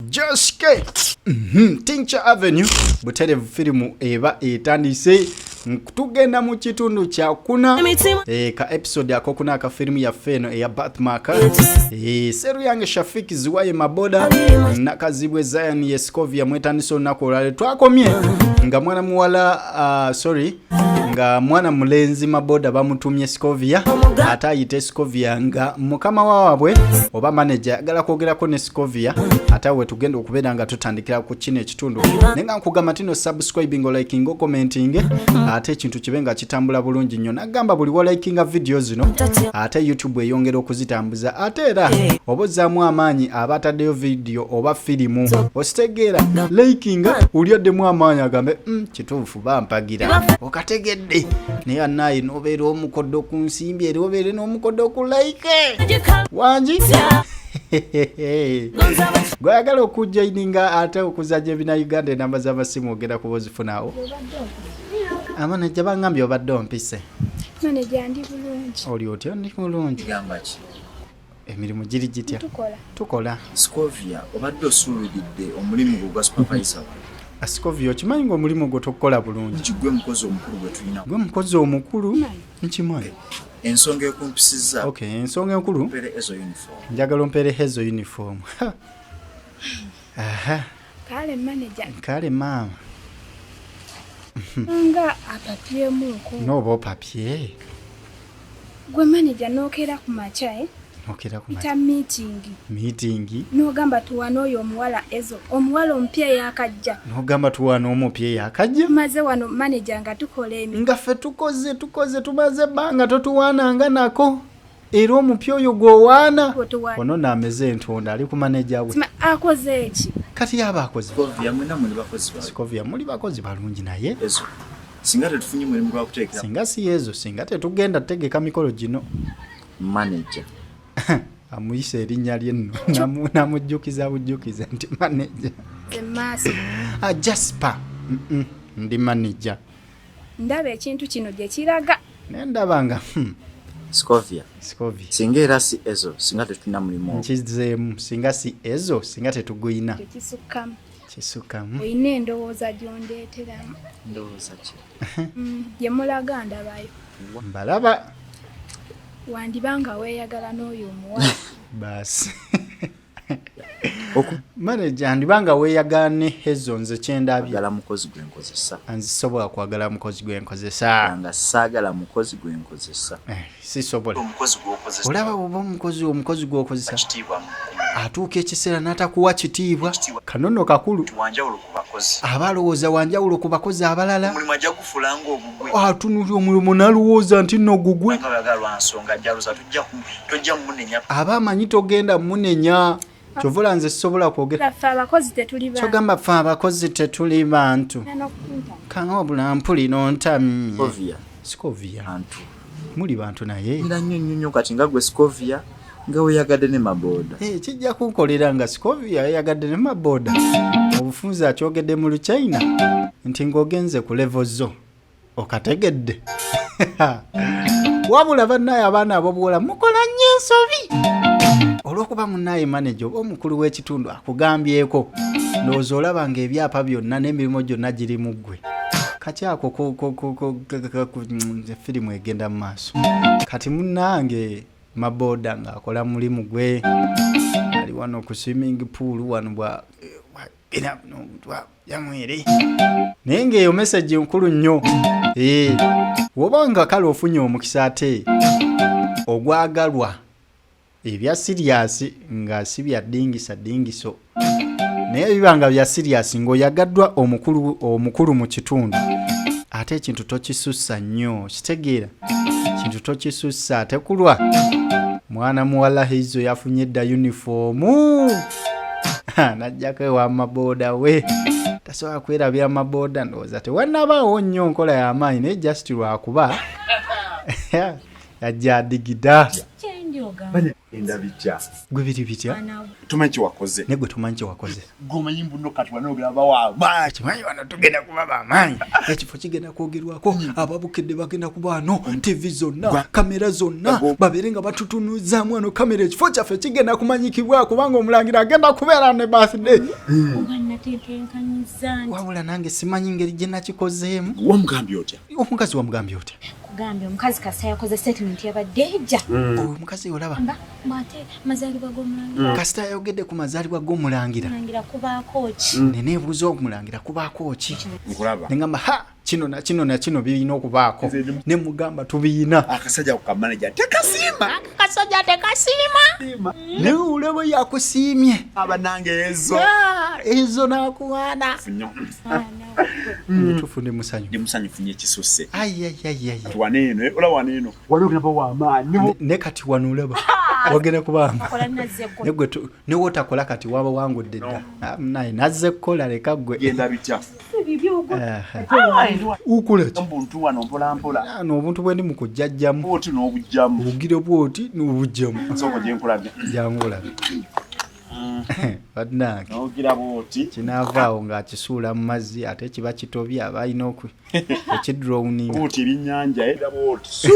Joske Tincha Avenue Buterevu filimu eba etandise tugenda mu kitundu kya kuna ka episode yako kuna ka filimu ya feno ya Batmaka seru yange Shafiki Ziwaye Maboda nakazibwe Zion Yeskovia mwetandiso nakolale twakomye nga mwana muwala nga mwana mulenzi Maboda bamutumye Skovia atayite Skovia nga mukama waabwe oba manager agala kwogerako ne Skovia atawe tugenda okubera nga tutandikira ku kino ekitundu nenga nkugamba tino subscribing o liking o commenting ate ekintu kibenga kitambula bulungi nnyo nagamba buli wa likinga video zino ate YouTube eyongera okuzitambuza ate era obozaamu amaanyi abataddeyo video oba filimu ositegeera likinga ulyaddemu amaanyi agambe kituufu bampagira okategedde naye naye nobeera omukoddo ku nsimbi era obeere n'omukoddo ku like wangi gwagala okujoininga ate okuzajja ebina Uganda enamba z'amasimu ogenda kubozifunawo amanaja bangambye obadde ompise manaja ndi bulungi oli otyo ndi bulungi gamba ki emirimu giri gitya tukola Skovia obadde osuulidde omulimu gwa supervisor Skovia okimanyi ng'omulimu gwo tokola bulungi gwe mukozi omukulu gwe tulina gwe mukozi omukulu nkimanyi ensonga ekumpisizza ensonga enkulu mpere ezo uniform njagala ompeere ezo uniform kale maama nga apapye muko noba opapye gwe manager nokera ku macha ita meeting nogamba tuwana oyo omuwala ezo omuwala ompya yakajja nogamba tuwana omupya yakajja maze wano manager nga tukola nga ffe tukoze tumaze banga totuwananga nako era omupya oyo gwowaana ono nameze entonda ali ku manager we akoze eki kati yaba akoze Skovia muli bakozi balungi naye ezo singa tetufunye mulimu gwa kuteekera singa si ezo singa tetugenda tegeka mikolo gino manager amuyise erinnya lyenno namujjukiza bujjukiza nti manager emaso Jasper ndi manager ndaba ekintu kino gye kiraga nendabanga Skovia singa era si ezo singa tetulina mulimu nkizeemu singa si ezo singa tetuguyina kisukamu oyina endowooza gyondeeteramu ndowooza ki gye mulaga ndabayo mbalaba wandibanga weeyagala n'oyo omuwala basi manager ndibanga weeyagala ne ezo nze kyendabye agala mukozi gwenkozesa nzisobola kwagala mukozi gwenkozesa nga saagala mukozi gwenkozesa sisobola olaba oba omukozi gwokozesa atuuka ekiseera n'atakuwa kitiibwa kanono kakulu aba alowooza wanjawulo ku bakozi abalala atunulya omulimu n'alowooza nti nno gugwe aba amanyi togenda munenya kyovula nze sisobola kwogera kyogamba ffe abakozi tetuli bantu kaŋobula mpuli nontamye Skovia muli bantu naye era nnyo kati nga gwe Skovia nga weyagadde ne Maboda kijja kunkolera nga Skovia yeyagadde ne Maboda obufunze akyogedde mu Luchina nti ng'ogenze ku level zo okategedde wabula bannaye abaana ab'obuwala mukola nnyo ensobi olw'okuba munnaye manager oba omukulu w'ekitundu akugambyeko ndowooza olaba nga ebyapa byonna n'emirimu gyonna giri mu ggwe kati ako firimu egenda mu maaso kati munnange Maboda ng'akola mulimu gwe ali wano ku swimming pool wano yamwere naye ng'eyo message nkulu nnyo woba nga kale ofunye omukisa ate ogwagalwa ebya serious nga si bya dingiso naye bibanga bya serious ng'oyagaddwa omukulu mu kitundu ate ekintu tokisussa nnyo kitegeera kintu tokisussa tekulwa mwana muwala hizo yafunye dda uniformu najjako ewa Maboda we tasobola kwerabya Maboda ndowooza tewannabaawo nnyo nkola y'amaanyi naye just lwakuba yajja adigida Banye Ndabija. Gwe biri bitya? Tumanyi wakoze. Ne gwe tumanyi wakoze. Gomanyi mbuno kati wanogera bawa. Ba Kimanyi wano tugenda kuba bamanyi. Ekifo kigenda kwogerwako ababukedde bagenda kuba wano TV zonna, kamera zonna baberenga batutunuzaamu wano kamera ekifo kyaffe kigenda kumanyikibwa kubanga omulangira agenda kubeera ne birthday. Wabula nange simanyi ngeri gye nakikozeemu. Wamugambye otya? Omukazi wamugambye otya? Kugambye omukazi Kasa yakoze statement yabadde ejja. Omukazi olaba. Mate mazaalibwa g'omulangira. Kasita yayogedde ku mazaalibwa g'omulangira. Mulangira kubaako ki? Neneebuuza omulangira kubaako ki? Nkulaba. Ne ngamba ha kino na kino birina okubaako. Ne mugamba tubiina. Akasajja ku manager tekasiima. Akasajja tekasiima. Ne olaba yakusiimye. Abanange ezo. Ezo nakuwaana. Funyo. Tufune musanyu. Ndi musanyu funye kisuse. Ai. Tuwaneeno, ola waneeno. Walogera bawa amaanyi. Ne kati wano olaba. Wagenda kubamba. Kola nazze ko. Ne gwe ne wotakola kati waba wangudde dda. Naye nazze kola leka gwe. Genda bitya. Ukula ki? Omuntu wano mpola. Ano obuntu bwe ndi mu kujjajjamu. Bwoti n'obujjamu. Obugire bwoti n'obujjamu. Soko gye nkulabye. Jangu olabe. Badnange. N'ogira bwoti. Kinaavaawo ng'akisuula mu mazzi ate kiba kitobye aba alina ekidrowning. Bwoti ebinnyanja era bwoti.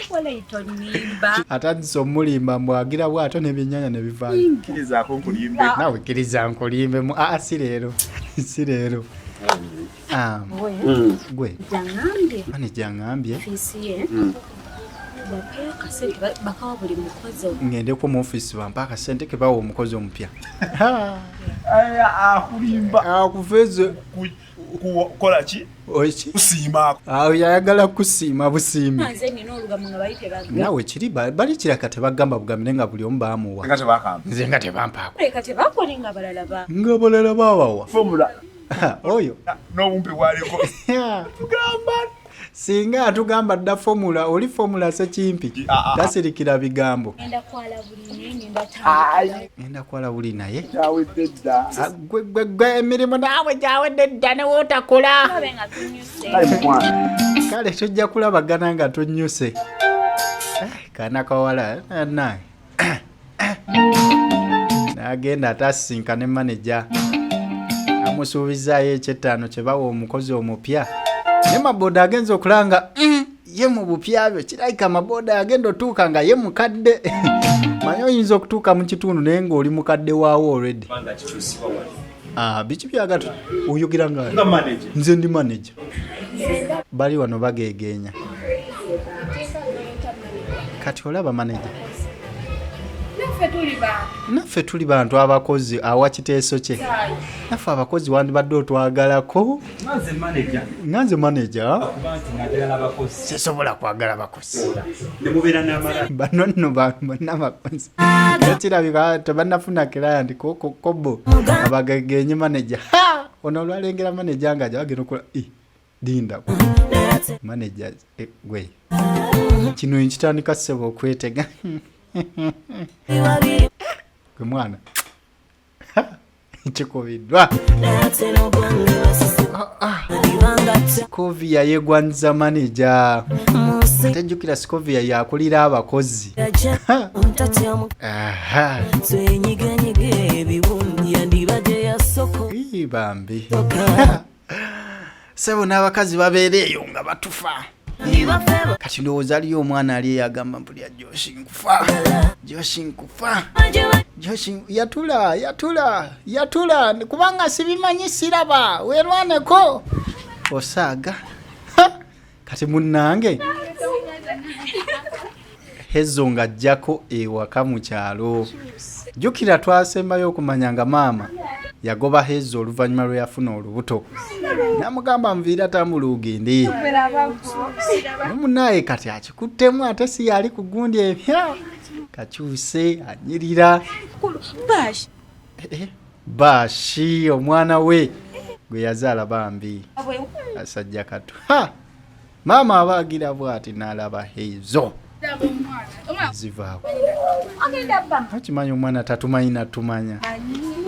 Wala itonimba. Atandise omulimba mbwagira bwato n'ebyennyanja ne bivaayo. Kkirizaako nkulimbe. Naawe kkiriza nkulimbe. Si leero. Si leero. Gwe. Jangambye. Manager angambye. Fisi ye. Bapea kasente bakawa buli mukozi. Ngendeko mu office bampa akasente ke bawa omukozi omupya. Akulimba. Akufeze kukola ki? Oiki? Kusiima. Yayagala kusiima busiimi. Nze nina olugambo nga bayite bagamba. Nawe kiri bali kiraka tebagamba bugambe nga buli omu baamuwa. Nga tebakamba. Nze nga tebampaako. Leka tebakole nga balala ba. Nga balala baawawa. Formula. Oyo. N'obumpi bwaliko. Tugamba. Singa atugamba dda formula oli formula sekimpi. Tasirikira bigambo. Ngenda kwala buli ngenda taala. Ngenda kwala buli naye. Gyawedde dda. Gwe emirimu naawe gyawedde dda ne wootakola. Kabe nga tunyuse. Kale tujja kulabagana nga tunnyuse. Kana kawala naye. N'agenda atasinkane manager. Amusuubizaayo eky'ettaano kye bawa omukozi omupya. Ne maboda agenza okulanga ye mu bupya byo kirayika maboda agenda otuuka nga ye mukadde. Manyi oyinza okutuuka mu kitundu naye ng'oli mukadde waawo already. Biki byagatu oyogera nga manager. Nze ndi manager. Bali wano bageegenya. Kati olaba manager. Naffe tuli bantu abakozi awa kiteeso kye. Naffe abakozi wandibadde otwagalako. Nze manager. Sisobola kwagala bakozi. Bano nno bannabakozi. Ekirabika tebannafuna client kobo abagegenye manager. Ono olwalengera manager nga gyagenda okola dinda. Manager gwe. Kino nkitandika ssebo okwetega. Gwe mwana kikobiddwa Scovia yegwanza manager tajjukira Scovia yakulira abakozi bambi sebo n'abakazi babeera eyo nga batufa. Kati ndowooza aliyo omwana ali yagamba mpulya Joshi nkufa. Yatula kubanga sibimanyi siraba weerwaneko osaaga. Kati munnange Hezo ng'ajjako ewaka mu kyalo. Jjukira twasembayo okumanya nga maama yagoba Hezo oluvannyuma lwe yafuna olubuto. Namugamba nviira tambula ogende. Munnaye kati akikuttemu ate si yali ku gundi ebya. Kakyuse anyirira. Bashi omwana we gwe yazaala bambi. Asajja katu. Maama abaagira bw'ati n'alaba Hezo. Zivaako. Okimanyi omwana tatumanyi natumanya.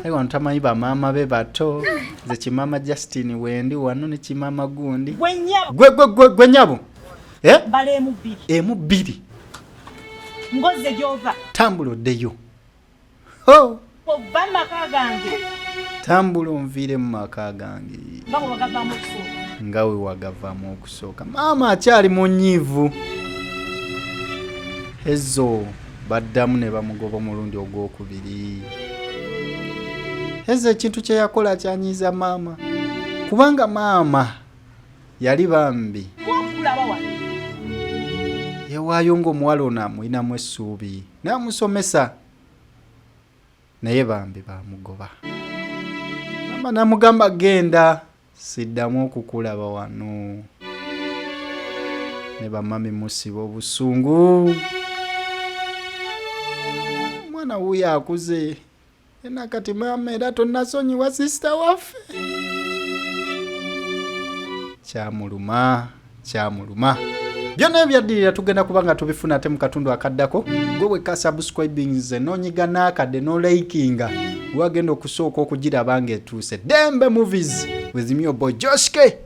Ewa ntamanyi ba maama be bato. Ze kimama Justin wendi wano ne kimama gundi. Gwe nyabo. Bale mubiri. Mubiri. Ngoze gyova. Tambula oddeyo. Oh. Ova maka gange. Tambula onvire mu maka gange. Ngawe wagavamu okusooka. Ngawe wagavamu okusooka. Maama akyali mu nnyivu. Ezo baddamu ne bamugoba omulundi ogwokubiri. Ezo ekintu kye yakola kyanyiiza maama. Kubanga maama yali bambi. Yewaayo ng'omuwala ono amulinamu essuubi. N'amusomesa. Naye bambi bamugoba. Maama n'amugamba genda. Siddamu okukulaba wano. Ne bamami musiba obusungu. Mwana wuyo akuze. Ena kati maama era tonnasonyiwa sisita waffe. Kyamuluma. Byonna ebyaddirira tugenda kubanga tubifuna ate mu katundu akaddako. Gwe weka subscribing ze nonyiga n'akadde no likinga. Wagenda okusooka okugiraba ng'etuuse. Dembe Movies with me, your boy Joshke.